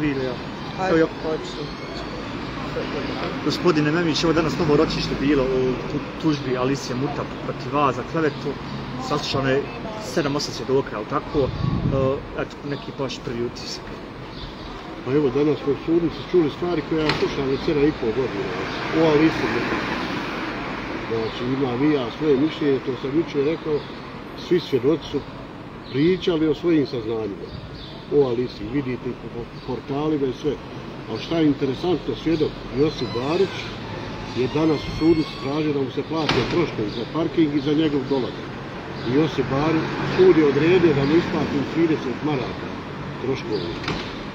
Vilija. Gospodine Memić, evo danas novo ročište bilo u tužbi Alisije Mutap protiv vas za klevetu. Saslušano je 7-8 svjedoka, ali tako? Eto, neki vaš prvi utisak. Pa evo, danas smo u sudnici čuli stvari koje ja slušam već 7,5 godina. O Alisiji Mutap. Znači, imam i ja svoje mišljenje, to sam jučer rekao, svi svjedoci su pričali o svojim saznanjima. O Alisiji, vidite po portalima i sve. Ali šta je interesantno, svjedok Josip Barić je danas u sudnici tražio da mu se plate troškovi za parking i za njegov dolazak. I Josip Barić, sud je odredio da mu isplatim 30 maraka troškovi.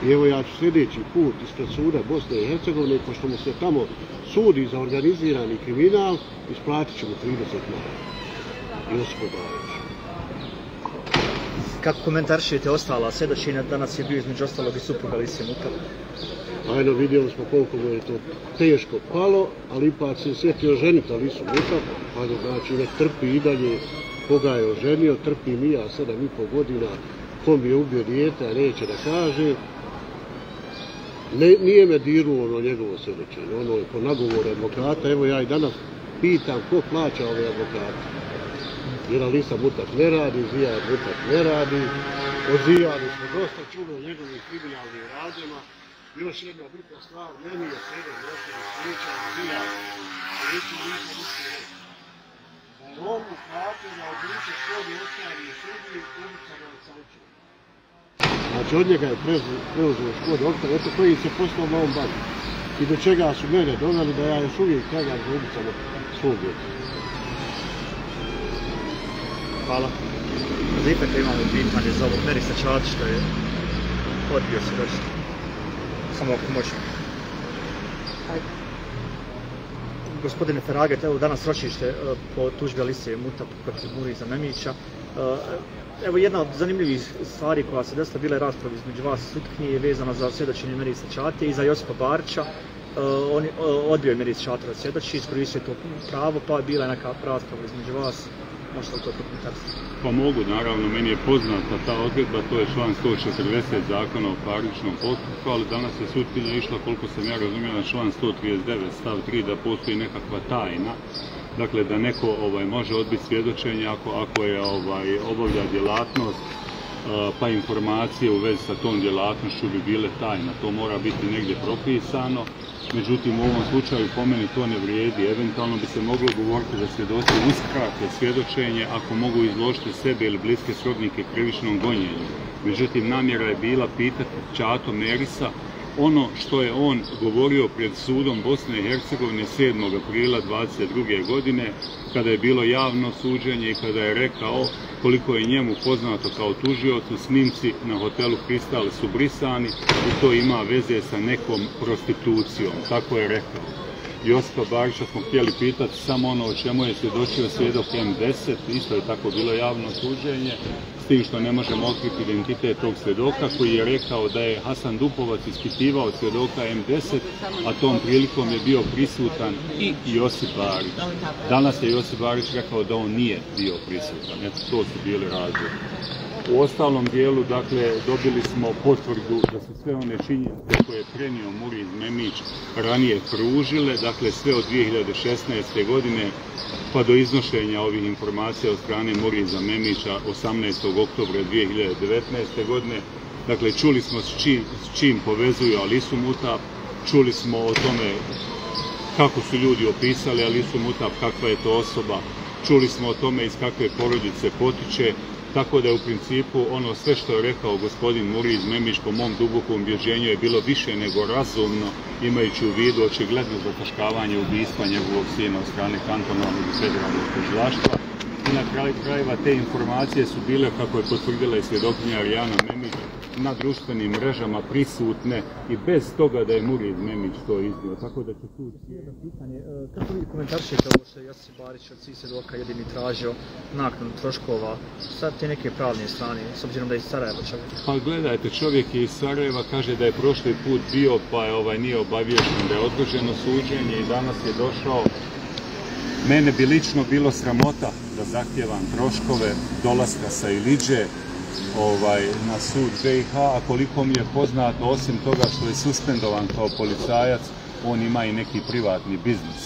I evo ja ću sljedeći put ispred suda Bosne i Hercegovine, pošto mu se tamo sudi za organizirani kriminal, isplatit ću mu 30 maraka. Josip Barić. Kako komentaršite ostala svjedočenja? Danas je bio između ostalog i supruga Alisije Mutap. Ajno, vidjeli smo koliko mu je to teško palo, ali ipak se sjetio ženiti Alisu Mutap, pa znači ne trpi i dalje koga je oženio, trpim i ja 7,5 godina, ko mi je ubio dijete, a neće da kaže. Nije me dirnuo ono njegovo svjedočenje, ono je po nagovoru advokata, evo ja i danas pitam ko plaća ove advokate. Jer Alisa Mutap ne radi, Zijad Mutap ne radi, o Zijadu smo dosta čuli o njegovim kriminalnim radnjama. Još jedna bitna stvar, meni je 7 ročnih sliča o Zijadu, reći nisam uspio. Da je on uplatio na odluče škodi ostavi u Srbiji, ulica na Ocačevu. Znači od njega je preuzeo škodi ostavi, eto koji se poslao na ovom banju. I do čega su mene doveli da ja još uvijek tragam za ulicama svog djeta. Hvala. Da ipak imamo pitanje za ovog Merisa Čačića što je odbio se doći. Samo ako možemo. Gospodine Feraget, evo danas ročište po tužbi Alisije Mutap protiv Muriza Memića. Evo jedna od zanimljivih stvari koja se desila bila je rasprava između vas sutkinje vezana za svjedočenje Merisa Čate i za Josipa Barića. Odbio je Meris Čate da svjedoči, iskoristio to pravo, pa je bila neka rasprava između vas. Možete li to prokomentariti? Pa mogu, naravno, meni je poznata ta odredba, to je član 140 zakona o parničnom postupku, ali danas je sutkinja išla, koliko sam ja razumio, na član 139 stav 3 da postoji nekakva tajna. Dakle, da neko može odbiti svjedočenje ako je obavlja djelatnost, pa informacije u vezi sa tom djelatnošću bi bile tajna. To mora biti negdje propisano. Međutim, u ovom slučaju po meni to ne vrijedi. Eventualno bi se moglo govoriti da svjedoci uskrate svjedočenje ako mogu izložiti sebe ili bliske srodnike krivičnom gonjenju. Međutim, namjera je bila pitati Čato Merisa ono što je on govorio pred sudom Bosne i Hercegovine 7. aprila 2022. godine, kada je bilo javno suđenje i kada je rekao koliko je njemu poznato kao tužiocu, snimci na hotelu Kristal su brisani i to ima veze sa nekom prostitucijom. Tako je rekao. Josipa Barića smo htjeli pitati samo ono o čemu je svjedočio svjedok M10, isto je tako bilo javno suđenje, s tim što ne možemo otkriti identitet tog svjedoka koji je rekao da je Hasan Dupovac ispitivao svjedoka M10, a tom prilikom je bio prisutan i Josip Barić. Danas je Josip Barić rekao da on nije bio prisutan, eto to su bili razlozi. U ostalom dijelu, dakle, dobili smo potvrdu da su sve one činjenice koje je prenio Muriz Memić ranije kružile, dakle sve od 2016. godine pa do iznošenja ovih informacija od strane Muriza Memića 18. oktobra 2019. godine. Dakle, čuli smo s čim povezuju Alisu Mutap, čuli smo o tome kako su ljudi opisali Alisu Mutap, kakva je to osoba, čuli smo o tome iz kakve porodice potiče. Tako da je u principu ono sve što je rekao gospodin Muriz Memić po mom dubokom ubjeđenju je bilo više nego razumno, imajući u vidu očigledno zataškavanje ubistva njegovog sina od strane kantonalnog i federalnog tužilaštva. I na kraju krajeva te informacije su bile, kako je potvrdila i svjedokinja Arijana Memić, na društvenim mrežama prisutne i bez toga da je Muriz Memić to iznio. Tako da ću tu... Jedno pitanje, kako vi komentaršite ovo što je Josip Barić od svih svjedoka jedini tražio naknadu troškova sa te neke pravne strane, s obzirom da je iz Sarajeva čovjek? Pa gledajte, čovjek je iz Sarajeva, kaže da je prošli put bio pa je nije obaviješten da je odloženo suđenje i danas je došao. Mene bi lično bilo sramota da zahtijevam troškove dolaska sa Iliđe, na sud BiH, a koliko mi je poznato, osim toga što je suspendovan kao policajac, on ima i neki privatni biznis.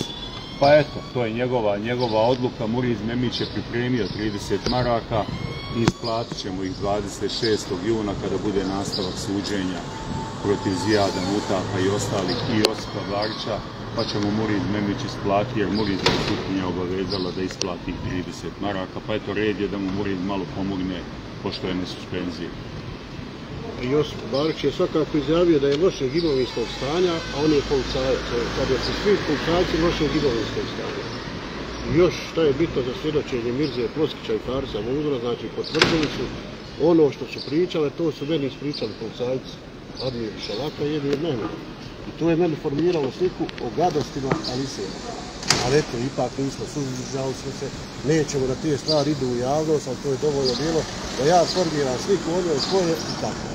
Pa eto, to je njegova odluka. Muriz Memić je pripremio 30 maraka i isplatit ćemo ih 26. juna kada bude nastavak suđenja protiv Zijada Mutapa i ostalih i Josipa Varića, pa ćemo Muriz Memić isplatiti, jer Muriz je sutkinja obavezala da isplati 30 maraka, pa eto red je da mu Muriz malo pomogne pošto je nesuspenzija. Josip Barić je svakako izjavio da je lošeg imovinskog stanja, a on je policajac. Kad su svi policajci lošeg imovinskog stanja. I još što je bitno za svjedočenje Mirze Ploskića i Farisa Muzora, znači potvrdili su ono što su pričale, to su meni ispričali policajci Admir Šalaka i Emir Mehmet. I to je meni formiralo sliku o gadostima Alisera. Ali eto, ipak nismo suzdržali smo se, nećemo da te stvari idu u javnost, ali to je dovoljno bilo da ja formiram sliku ono koje i tako.